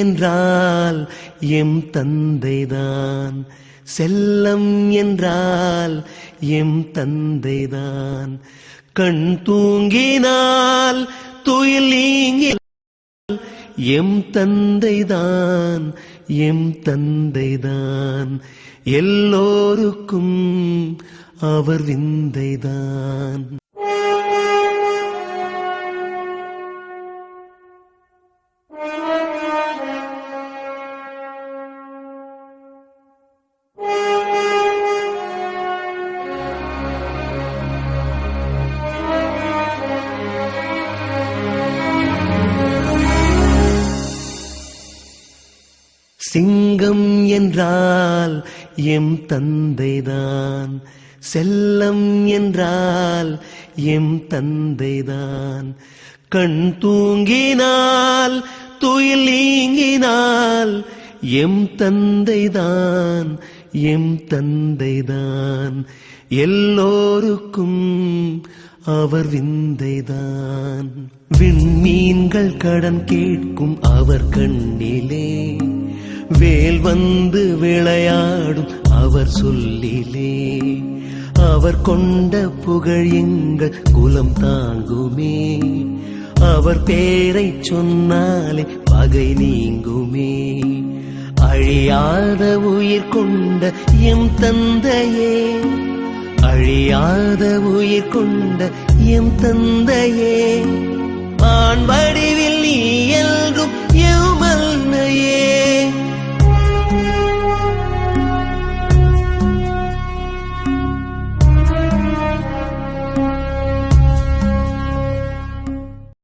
என்றால் எம் தந்தைதான், செல்லம் என்றால் எம் தந்தைதான். கண் தூங்கினால் துயில் நீங்கினால் எம் தந்தைதான், எம் தந்தைதான். எல்லோருக்கும் அவர் விந்தைதான். சிங்கம் என்றால் எம் தந்தைதான், செல்லம் என்றால் எம் தந்தைதான். கண் தூங்கினால் துயில் நீங்கினால் எம் தந்தைதான், எம் தந்தைதான். எல்லோருக்கும் அவர் விந்தைதான். விண்மீன்கள் கடன் கேட்கும் அவர் கண்ணிலே, வேல் வந்து விளையாடும் அவர் சொல்லிலே. அவர் கொண்ட புகழ் எங்கள் குலம் தாங்குமே, அவர் பேரை சொன்னாலே பகை நீங்குமே. அழியாத உயிர் கொண்ட எம் தந்தையே, அழியாத உயிர் கொண்ட எம் தந்தையே. ஆண் வடிவில் நீ என்றும் எம் அன்னையே.